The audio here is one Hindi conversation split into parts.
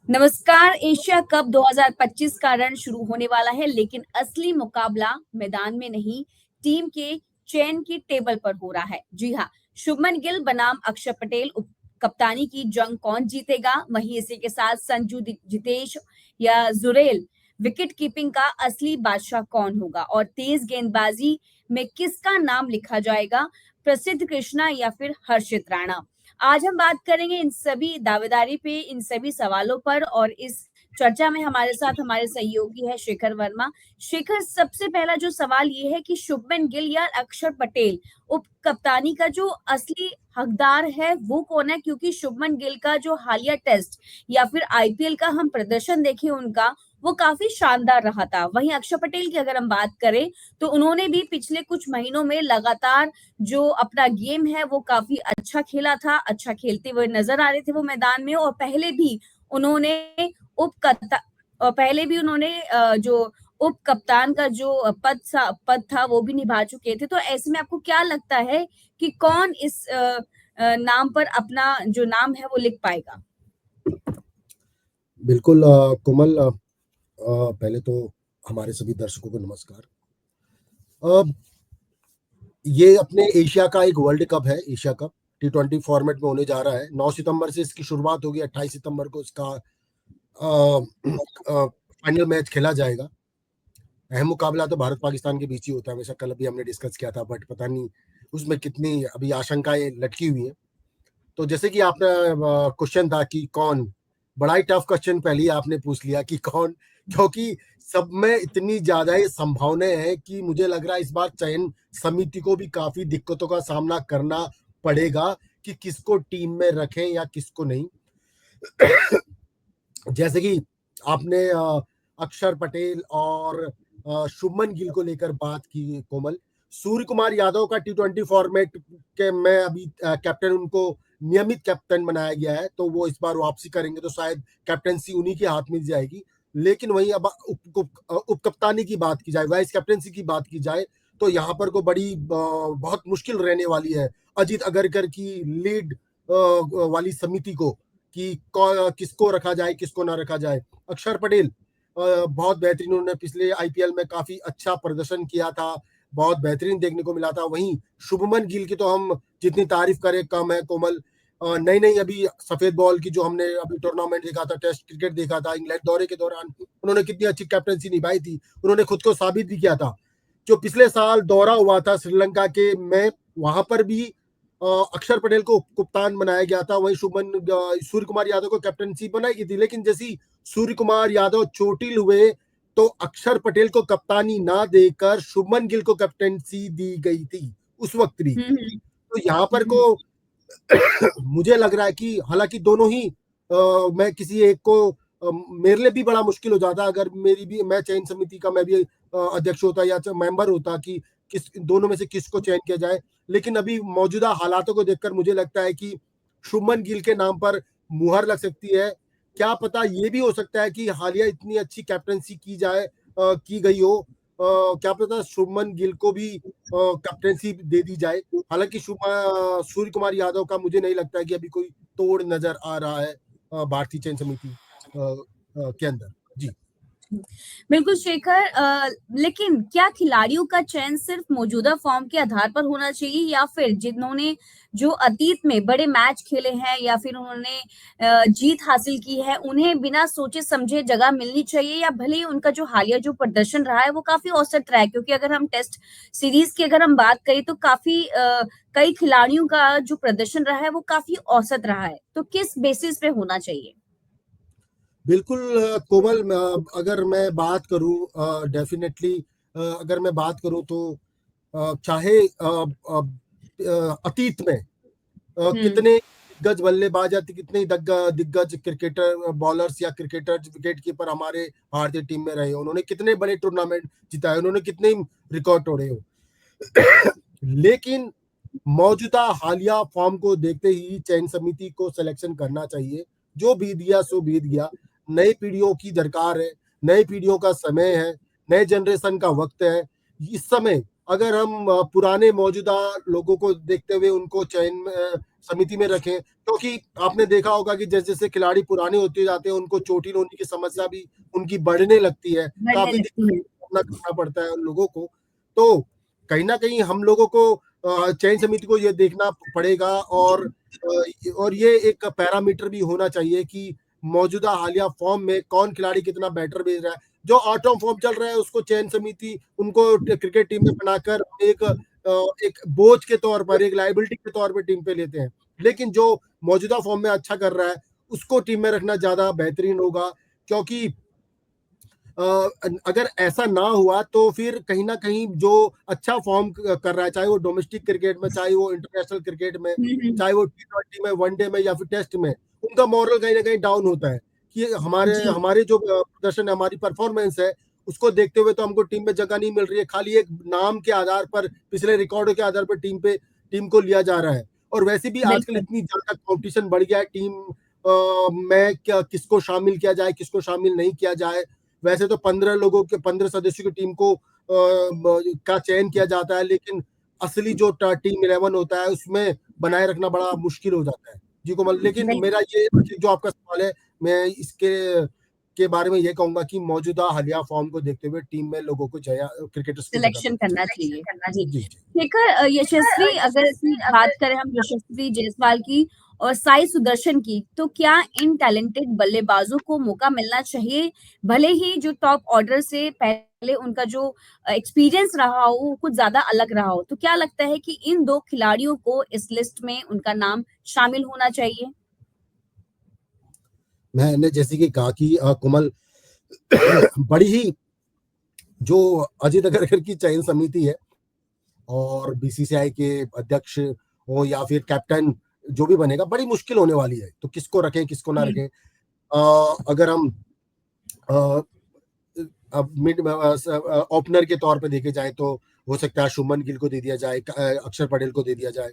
नमस्कार। एशिया कप 2025 का रन शुरू होने वाला है, लेकिन असली मुकाबला मैदान में नहीं, टीम के चयन की टेबल पर हो रहा है। जी हाँ, शुभमन गिल बनाम अक्षर पटेल उप कप्तानी की जंग कौन जीतेगा? वहीं इसी के साथ संजू जितेश या जुरेल विकेट कीपिंग का असली बादशाह कौन होगा? और तेज गेंदबाजी में किसका नाम लिखा जाएगा? प्रसिद्ध कृष्णा या फिर हर्षित राणा? आज हम बात करेंगे इन सभी दावेदारी पे, इन सभी सवालों पर। और इस चर्चा में हमारे साथ हमारे सहयोगी है शेखर वर्मा। शेखर, सबसे पहला जो सवाल ये है कि शुभमन गिल या अक्षर पटेल उप कप्तानी का जो असली हकदार है वो कौन है? क्योंकि शुभमन गिल का जो हालिया टेस्ट या फिर आईपीएल का हम प्रदर्शन देखें उनका, वो काफी शानदार रहा था। वहीं अक्षर पटेल की अगर हम बात करें तो उन्होंने भी पिछले कुछ महीनों में लगातार जो अपना गेम है वो काफी अच्छा खेला था, अच्छा खेलते हुए नजर आ रहे थे वो मैदान में। और उन्होंने पहले भी उन्होंने जो उप कप्तान का जो पद था वो भी निभा चुके थे। तो ऐसे में आपको क्या लगता है कि कौन इस नाम पर अपना जो नाम है वो लिख पाएगा? बिल्कुल कोमल, पहले तो हमारे सभी दर्शकों को नमस्कार। ये अपने एशिया का एक वर्ल्ड कप है। एशिया कप T20 फॉर्मेट में होने जा रहा है। 9 सितंबर से इसकी शुरुआत होगी, 28 सितंबर को इसका फाइनल मैच खेला जाएगा। अहम मुकाबला तो भारत पाकिस्तान के बीच ही होता है हमेशा। कल अभी हमने डिस्कस किया था, बट पता नहीं उसमें कितनी अभी आशंकाएं लटकी हुई हैं। तो जैसे कि आपने क्वेश्चन था कि कौन, बड़ा ही टफ क्वेश्चन पहले ही आपने पूछ लिया कि कौन, क्योंकि सब में इतनी ज्यादा संभावनाएं हैं कि मुझे लग रहा है इस बार चयन समिति को भी काफी दिक्कतों का सामना करना पड़ेगा कि किसको टीम में रखें या किसको नहीं। जैसे कि आपने अक्षर पटेल और शुभमन गिल को लेकर बात की कोमल, सूर्य कुमार यादव का T20 फॉर्मेट के में अभी कैप्टन, उनको नियमित कैप्टन बनाया गया है, तो वो इस बार वापसी करेंगे तो शायद कैप्टनसी उन्हीं के हाथ में जाएगी। लेकिन वहीं अब उप कप्तानी की बात की जाए, वाइस कैप्टनसी की बात की जाए, तो यहाँ पर को बड़ी बहुत मुश्किल रहने वाली है अजीत अगरकर की लीड वाली समिति को कि किसको रखा जाए किसको ना रखा जाए। अक्षर पटेल बहुत बेहतरीन, उन्होंने पिछले आईपीएल में काफी अच्छा प्रदर्शन किया था, बहुत बेहतरीन देखने को मिला था। वहीं शुभमन गिल की तो हम जितनी तारीफ करें कम है कोमल। नई नई अभी सफेद बॉल की जो हमने अभी टूर्नामेंट देखा था, टेस्ट क्रिकेट देखा था, इंग्लैंड दौरे के दौरान उन्होंने कितनी अच्छी कैप्टनसी निभाई थी। उन्होंने खुद को साबित भी किया था। जो पिछले साल दौरा हुआ था श्रीलंका के में, वहां पर भी अक्षर पटेल को कप्तान बनाया गया था। वहीं सूर्य कुमार यादव को कैप्टनसी बनाई गई थी, लेकिन जैसी सूर्य कुमार यादव चोटिल हुए तो अक्षर पटेल को कप्तानी ना देकर शुभमन गिल को कैप्टनसी दी गई थी उस वक्त भी। हम्म। तो यहाँ पर को मुझे लग रहा है कि हालांकि दोनों ही मैं किसी एक को मेरे लिए भी बड़ा मुश्किल हो जाता अगर मैं चयन समिति का मैं भी अध्यक्ष होता या मेंबर होता कि किस दोनों में से किसको चयन किया जाए। लेकिन अभी मौजूदा हालातों को देखकर मुझे लगता है कि शुभमन गिल के नाम पर मुहर लग सकती है। क्या पता ये भी हो सकता है कि हालिया इतनी अच्छी कैप्टनसी की गई हो, क्या पता शुभमन गिल को भी कैप्टनसी दे दी जाए। हालांकि सूर्य कुमार यादव का मुझे नहीं लगता है कि अभी कोई तोड़ नजर आ रहा है भारतीय चयन समिति के अंदर। जी बिल्कुल शेखर, लेकिन क्या खिलाड़ियों का चयन सिर्फ मौजूदा फॉर्म के आधार पर होना चाहिए, या फिर जिन्होंने जो अतीत में बड़े मैच खेले हैं या फिर उन्होंने जीत हासिल की है उन्हें बिना सोचे समझे जगह मिलनी चाहिए? या भले ही उनका जो हालिया जो प्रदर्शन रहा है वो काफी औसत रहा है, क्योंकि अगर हम टेस्ट सीरीज की अगर हम बात करें तो काफी कई खिलाड़ियों का जो प्रदर्शन रहा है वो काफी औसत रहा है, तो किस बेसिस पे होना चाहिए? बिल्कुल कोमल, अगर मैं बात करूं डेफिनेटली, अगर मैं बात करूं तो चाहे अतीत में हम्म। कितने दिग्गज बल्लेबाज या कितने दिग्गज क्रिकेटर बॉलर्स या क्रिकेटर विकेट कीपर हमारे भारतीय टीम में रहे हो, उन्होंने कितने बड़े टूर्नामेंट जिताए, उन्होंने कितने रिकॉर्ड तोड़े हो। लेकिन मौजूदा हालिया फॉर्म को देखते ही चयन समिति को सिलेक्शन करना चाहिए। जो बीत गया सो बीत गया। नई पीढ़ियों की दरकार है, नई पीढ़ियों का समय है, नए जनरेशन का वक्त है। इस समय अगर हम पुराने मौजूदा लोगों को देखते हुए उनको चयन समिति में रखें, क्योंकि आपने देखा होगा कि जैसे जैसे खिलाड़ी पुराने होते जाते हैं उनको चोटिल होने की समस्या भी उनकी बढ़ने लगती है, बढ़ने काफी लगती दिक्कत है। सामना करना पड़ता है उन लोगों को। तो कहीं ना कहीं हम लोगों को चयन समिति को ये देखना पड़ेगा, और ये एक पैरामीटर भी होना चाहिए कि मौजूदा हालिया फॉर्म में कौन खिलाड़ी कितना बेटर भेज रहा है। जो आउट ऑफ फॉर्म चल रहा है उसको चयन समिति उनको क्रिकेट टीम में बनाकर एक बोझ के तौर पर, एक लाइबिलिटी के तौर पर टीम पे लेते हैं। लेकिन जो मौजूदा फॉर्म में अच्छा कर रहा है उसको टीम में रखना ज्यादा बेहतरीन होगा, क्योंकि अगर ऐसा ना हुआ तो फिर कहीं ना कहीं जो अच्छा फॉर्म कर रहा है, चाहे वो डोमेस्टिक क्रिकेट में, चाहे वो इंटरनेशनल क्रिकेट में, हम्म। चाहे वो T20 में, वनडे में या फिर टेस्ट में, उनका मॉरल कहीं ना कहीं डाउन होता है कि हमारे जी। हमारे जो प्रदर्शन है, हमारी परफॉर्मेंस है, उसको देखते हुए तो हमको टीम में जगह नहीं मिल रही है। खाली एक नाम के आधार पर, पिछले रिकॉर्डों के आधार पर टीम को लिया जा रहा है। और वैसे भी आजकल बिल्कुल। इतनी ज्यादा कंपटीशन बढ़ गया है टीम में, क्या किसको शामिल किया जाए, किसको शामिल नहीं किया जाए। वैसे तो 15 सदस्यों की टीम को का चयन किया जाता है, लेकिन असली जो टीम 11 होता है उसमें बनाए रखना बड़ा मुश्किल हो जाता है। जी कोमल, लेकिन मेरा ये जो आपका सवाल है, मैं इसके के बारे में ये कहूंगा कि मौजूदा हालिया फॉर्म को देखते हुए टीम में लोगों को क्रिकेटर्स को जगह सिलेक्शन देनी करना चाहिए। चाहिए। जी। जी जी। शेखर, यशस्वी, अगर बात करें हम यशस्वी जायसवाल की और साई सुदर्शन की, तो क्या इन टैलेंटेड बल्लेबाजों को मौका मिलना चाहिए? भले ही जो टॉप ऑर्डर से पहले उनका जो एक्सपीरियंस रहा हो वो कुछ ज्यादा अलग रहा हो, तो क्या लगता है कि इन दो खिलाड़ियों को इस लिस्ट में उनका नाम शामिल होना चाहिए? मैंने जैसे कि कहा कि कोमल, बड़ी ही जो अजीत अगरकर की चयन समिति है और बीसीसीआई के अध्यक्ष हो या फिर कैप्टन, जो भी बनेगा बड़ी मुश्किल होने वाली है। तो किसको रखें किसको ना हम्म। रखें। अगर हम अ, अब मिड ओपनर के तौर पे देखे जाए तो हो सकता है शुभमन गिल को दे दिया जाए, अक्षर पटेल को दे दिया जाए,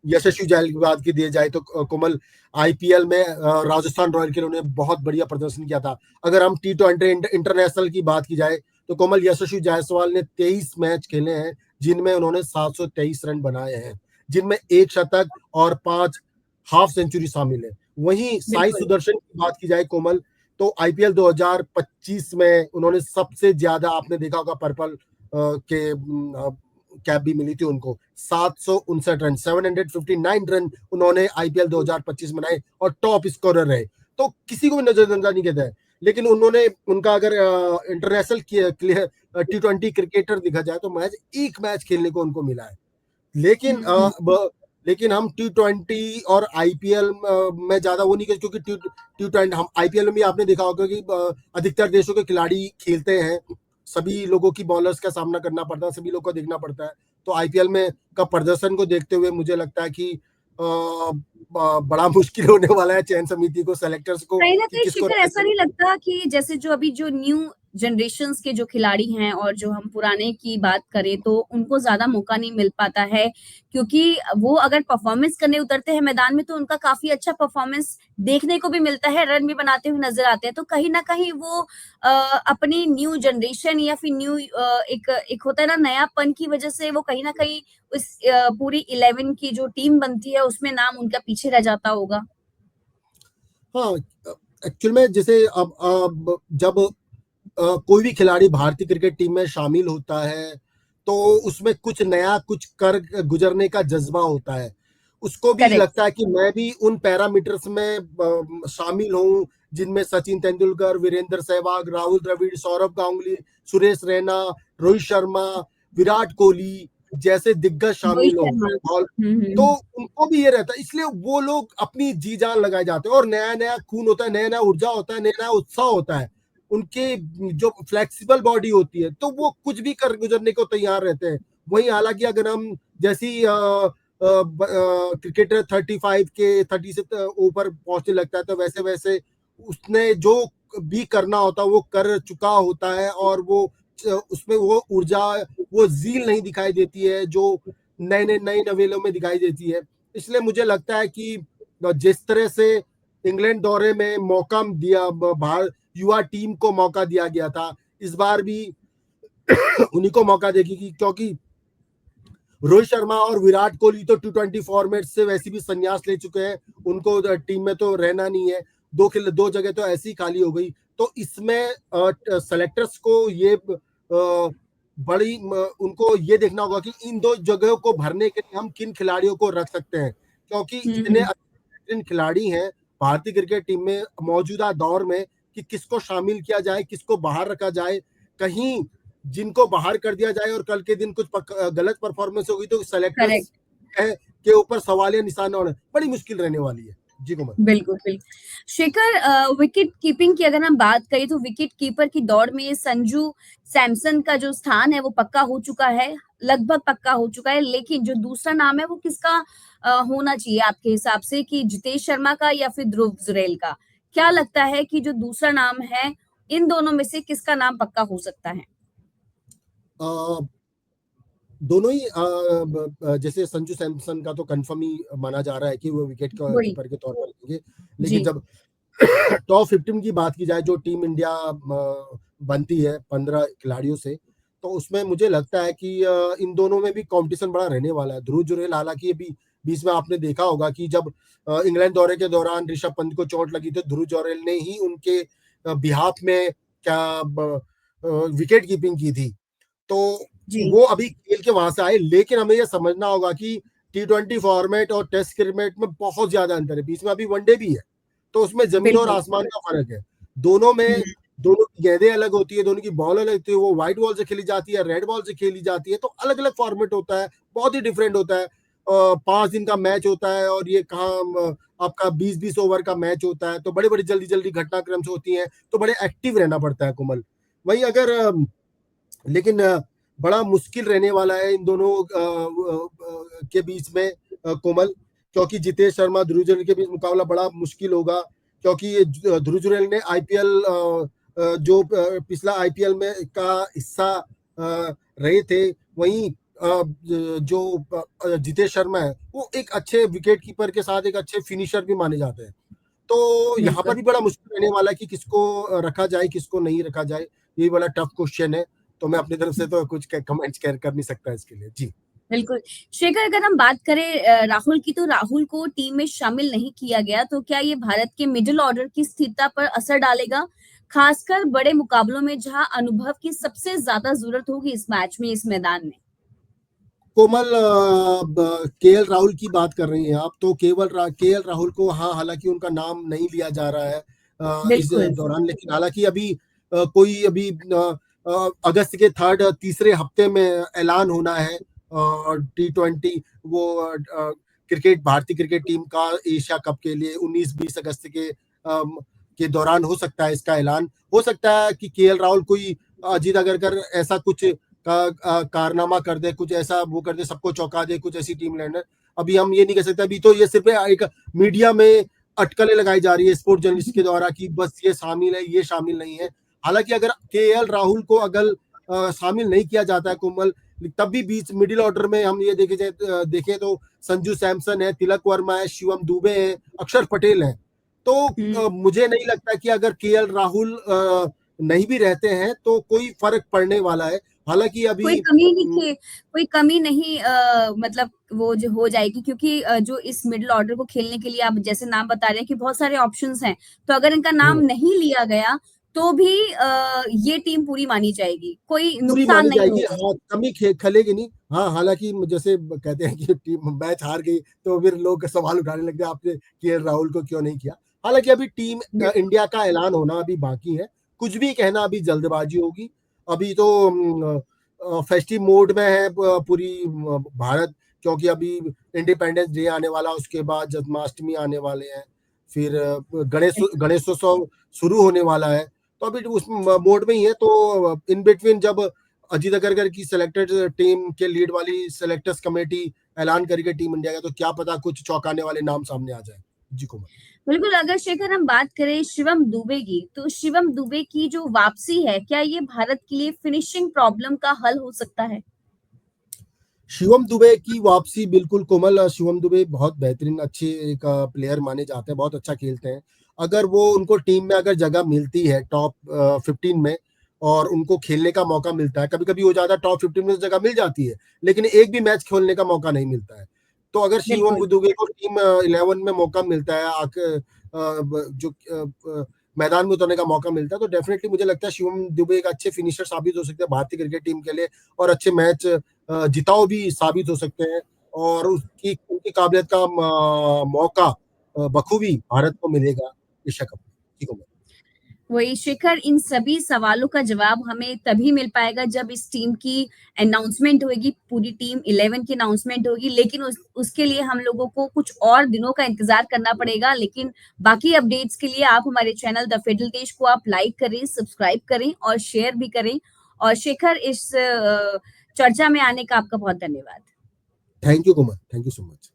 यशस्वी जायसवाल की दिए जाए। तो कोमल, आईपीएल में राजस्थान रॉयल के उन्होंने बहुत बढ़िया प्रदर्शन किया था। अगर हम T20 इंटरनेशनल की बात की जाए तो कोमल, यशस्वी जायसवाल ने 23 मैच खेले हैं जिनमें उन्होंने 723 रन बनाए हैं, जिनमें एक शतक और 5 हाफ सेंचुरी शामिल है। वहीं साई बिल्कुल। सुदर्शन की बात की जाए कोमल, तो आईपीएल 2025 में उन्होंने सबसे ज्यादा, आपने देखा होगा, पर्पल के कैप भी मिली थी उनको। 759 रन, 759 रन उन्होंने आईपीएल 2025 में बनाए और टॉप स्कोरर रहे। तो किसी को भी नजरअंदाज नहीं कहता है। लेकिन उन्होंने, उनका अगर इंटरनेशनल T20 क्रिकेटर दिखा जाए तो मैच एक मैच खेलने को उनको मिला है। लेकिन हम्म। लेकिन हम T20 और आईपीएल में ज्यादा वो नहीं करते, क्योंकि T20 हम आईपीएल में भी आपने देखा होगा कि अधिकतर देशों के खिलाड़ी खेलते हैं, सभी लोगों की बॉलर्स का सामना करना पड़ता है, सभी लोग को देखना पड़ता है। तो आईपीएल में का प्रदर्शन को देखते हुए मुझे लगता है कि बड़ा मुश्किल होने वाला है चयन समिति को, सेलेक्टर्स को, कहीं न कि कहीं किसको शिखर, ऐसा नहीं लगता कि जैसे जो अभी जो न्यू जनरेशन्स के जो खिलाड़ी हैं और जो हम पुराने की बात करें तो उनको ज़्यादा मौका नहीं मिल पाता है, क्योंकि वो अगर परफॉर्मेंस करने उतरते हैं मैदान में तो उनका काफ़ी अच्छा परफॉर्मेंस देखने को भी मिलता है, रन भी बनाते हुए नज़र आते हैं। तो कहीं न कहीं वो अपनी न्यू जनरेशन या फिर न्यू एक एक होता है ना नयापन की वजह से वो कहीं न कहीं उस पूरी 11 की जो टीम बनती है उसमें नाम उनका पीछे रह जाता होगा। हाँ, एक्चुअल में जैसे अब जब कोई भी खिलाड़ी भारतीय क्रिकेट टीम में शामिल होता है तो उसमें कुछ नया, कुछ कर गुजरने का जज्बा होता है। उसको भी करेक्ट। लगता है कि मैं भी उन पैरामीटर्स में शामिल हूँ जिनमें सचिन तेंदुलकर, वीरेंद्र सहवाग, राहुल द्रविड़, सौरभ गांगुली, सुरेश रैना, रोहित शर्मा, विराट कोहली जैसे दिग्गज रोहित शामिल हो। शर्मा। और तो उनको भी ये रहता है, इसलिए वो लोग अपनी जी जान लगाए जाते हैं और नया नया खून होता है, नया नया ऊर्जा होता है, नया नया उत्साह होता है। उनके जो फ्लेक्सिबल बॉडी होती है तो वो कुछ भी कर गुजरने को तैयार रहते हैं। वहीं हालांकि अगर हम जैसी क्रिकेटर 35 के 30 से ऊपर पहुंचने लगता है तो वैसे वैसे उसने जो भी करना होता है वो कर चुका होता है, और वो उसमें वो ऊर्जा, वो जील नहीं दिखाई देती है जो नए नवेलों में दिखाई देती है। इसलिए मुझे लगता है कि जिस तरह से इंग्लैंड दौरे में मौका दिया, युवा टीम को मौका दिया गया था, इस बार भी उन्हीं को मौका देगी, क्योंकि रोहित शर्मा और विराट कोहली तो T20 फॉर्मेट से वैसे भी संन्यास ले चुके हैं, उनको टीम में तो रहना नहीं है, दो जगह तो ऐसी खाली हो गई। तो इसमें सेलेक्टर्स को ये बड़ी उनको ये देखना होगा कि इन दो जगहों को भरने के लिए हम किन खिलाड़ियों को रख सकते हैं, क्योंकि इतने अच्छे खिलाड़ी हैं भारतीय क्रिकेट टीम में मौजूदा दौर में कि किसको शामिल किया जाए, किसको बाहर रखा जाए। कहीं जिनको बाहर कर दिया जाए और कल के दिन कुछ गलत परफॉर्मेंस होगी तो सेलेक्टर्स के ऊपर सवालिया निशान होना बड़ी मुश्किल रहने वाली है। जी कोमल। बिल्कुल बिल्कुल। शेखर, विकेट कीपिंग की अगर हम बात करें तो विकेट कीपर की दौड़ में संजू सैमसन का जो स्थान है वो पक्का हो चुका है, लगभग पक्का हो चुका है, लेकिन जो दूसरा नाम है वो किसका होना चाहिए आपके हिसाब से, कि जितेश शर्मा का या फिर ध्रुव जुरैल का? क्या लगता है कि जो दूसरा नाम है इन दोनों में से किसका नाम पक्का हो सकता है? दोनों ही जैसे संजू सैमसन का तो कंफर्म ही माना जा रहा है कि वो विकेट कीपर के तौर पर रहेंगे, लेकिन जब टॉप 15 की बात की जाए जो टीम इंडिया बनती है 15 खिलाड़ियों से, तो उसमें मुझे लगता है कि इन दोनों में भी कंपटीशन बड़ा रहने वाला है। ध्रुव जुरैल, हालांकि अभी बीच में आपने देखा होगा कि जब इंग्लैंड दौरे के दौरान ऋषभ पंत को चोट लगी तो ध्रुव जुरैल ने ही उनके बिहाफ में क्या विकेट कीपिंग की थी, तो वो अभी खेल के वहां से आए। लेकिन हमें यह समझना होगा कि T20 फॉर्मेट और टेस्ट क्रिकेट में बहुत ज्यादा अंतर है, बीच में अभी वनडे भी है, तो उसमें जमीन और आसमान का फर्क है। दोनों में दोनों की गेंदें अलग होती है, दोनों की बॉल अलग होती है, वो व्हाइट बॉल से खेली जाती है, रेड बॉल से खेली जाती है, तो अलग अलग फॉर्मेट होता है, बहुत ही डिफरेंट होता है। 5 दिन का मैच होता है और ये कहाँ आपका 20-20 ओवर का मैच होता है, तो बड़े बड़ी जल्दी जल्दी घटनाक्रम से होती है, तो बड़े एक्टिव रहना पड़ता है कोमल। वही अगर लेकिन बड़ा मुश्किल रहने वाला है इन दोनों के बीच में कोमल, क्योंकि जितेश शर्मा ध्रुव जुरैल के बीच मुकाबला बड़ा मुश्किल होगा, क्योंकि ध्रुव जुरैल ने आईपीएल जो पिछला आईपीएल में का हिस्सा रहे थे, वहीं जो जितेश शर्मा है वो एक अच्छे विकेट कीपर के साथ एक अच्छे फिनिशर भी माने जाते हैं। तो यहाँ पर भी बड़ा मुश्किल रहने वाला है कि किसको रखा जाए किसको नहीं रखा जाए, ये बड़ा टफ क्वेश्चन है। तो मैं अपनी तरफ से तो कुछ कमेंट्स कर नहीं सकता इसके लिए। जी बिल्कुल। शेखर, अगर हम बात करें राहुल की, तो राहुल को टीम में शामिल नहीं किया गया, तो क्या ये भारत के मिडिल ऑर्डर की स्थिरता पर असर डालेगा, खासकर बड़े मुकाबलों में जहां अनुभव की सबसे ज्यादा जरूरत होगी इस मैच में, इस मैदान में? कोमल, केएल राहुल की बात कर रही हैं आप, तो केएल राहुल को, हाँ, हालांकि उनका नाम नहीं लिया जा रहा है इस दौरान, लेकिन हालांकि अभी कोई अभी अगस्त के तीसरे हफ्ते में ऐलान होना है T20 वो क्रिकेट भारतीय क्रिकेट टीम का एशिया कप के लिए 19-20 अगस्त के दौरान हो सकता है इसका ऐलान। हो सकता है कि केएल राहुल कोई अजीत अगरकर ऐसा कुछ का कारनामा कर दे, कुछ ऐसा वो कर दे, सबको चौंका दे, कुछ ऐसी टीम लैंडर। अभी हम ये नहीं कह सकते, अभी तो ये सिर्फ एक मीडिया में अटकलें लगाई जा रही है स्पोर्ट जर्नलिस्ट के द्वारा कि बस ये शामिल है, ये शामिल नहीं है। हालांकि अगर केएल राहुल को अगर शामिल नहीं किया जाता है कोमल, तब भी बीच मिडिल ऑर्डर में हम ये देखें तो संजू सैमसन है, तिलक वर्मा है, शिवम दुबे है, अक्षर पटेल है। तो मुझे नहीं लगता कि अगर केएल राहुल नहीं भी रहते हैं तो कोई फर्क पड़ने वाला है। हालांकि अभी कोई कमी नहीं मतलब वो जो हो जाएगी, क्योंकि जो इस मिडिल ऑर्डर को खेलने के लिए आप जैसे नाम बता रहे हैं कि बहुत सारे ऑप्शंस हैं, तो अगर इनका नाम नहीं लिया गया तो भी ये टीम पूरी मानी जाएगी, कोई नुकसान नहीं होगा। हाँ, कमी खलेगी नहीं। हाँ, हालांकि जैसे कहते हैं कि टीम मैच हार गई तो फिर लोग सवाल उठाने लगते हैं आपने केएल राहुल को क्यों नहीं किया। हालांकि अभी टीम इंडिया का ऐलान होना अभी बाकी है, कुछ भी कहना अभी जल्दबाजी होगी। अभी तो फेस्टिव मोड में है पूरी भारत, क्योंकि अभी इंडिपेंडेंस डे आने वाला, उसके बाद जन्माष्टमी आने वाले हैं, फिर गणेशोत्सव शुरू होने वाला है, तो अभी उस मोड में ही है। तो इन बिटवीन जब अजीत अगरकर की सिलेक्टेड टीम के लीड वाली सिलेक्टर्स कमेटी ऐलान करेगी टीम इंडिया का, तो क्या पता कुछ चौंकाने वाले नाम सामने आ जाए। जी कुमार। बिल्कुल। अगर शेखर हम बात करें शिवम दुबे की, तो शिवम दुबे की जो वापसी है, क्या ये भारत के लिए फिनिशिंग प्रॉब्लम का हल हो सकता है? शिवम दुबे की वापसी बिल्कुल कोमल, शिवम दुबे बहुत बेहतरीन अच्छे एक प्लेयर माने जाते हैं, बहुत अच्छा खेलते हैं। अगर वो उनको टीम में अगर जगह मिलती है टॉप 15 में, और उनको खेलने का मौका मिलता है। कभी-कभी हो जाता है टॉप 15 में जगह मिल जाती है, लेकिन एक भी मैच खेलने का मौका नहीं मिलता है। तो अगर शिवम बिल्कुल। दुबे को टीम 11 में मौका मिलता है, मैदान में उतरने का मौका मिलता है, तो डेफिनेटली मुझे लगता है शिवम दुबे एक अच्छे फिनिशर साबित हो सकते हैं भारतीय क्रिकेट टीम के लिए और अच्छे मैच जिताऊ भी साबित हो सकते हैं और उसकी उनकी काबिलियत का मौका बखूबी भारत को मिलेगा एशिया कप में। जी, कोमल। वही शिखर, इन सभी सवालों का जवाब हमें तभी मिल पाएगा जब इस टीम की अनाउंसमेंट होगी, पूरी टीम 11 की अनाउंसमेंट होगी, लेकिन उसके लिए हम लोगों को कुछ और दिनों का इंतजार करना पड़ेगा। लेकिन बाकी अपडेट्स के लिए आप हमारे चैनल द फेडरल देश को आप लाइक करें, सब्सक्राइब करें और शेयर भी करें। और शिखर, इस चर्चा में आने का आपका बहुत धन्यवाद। Thank you Komal, thank you so much.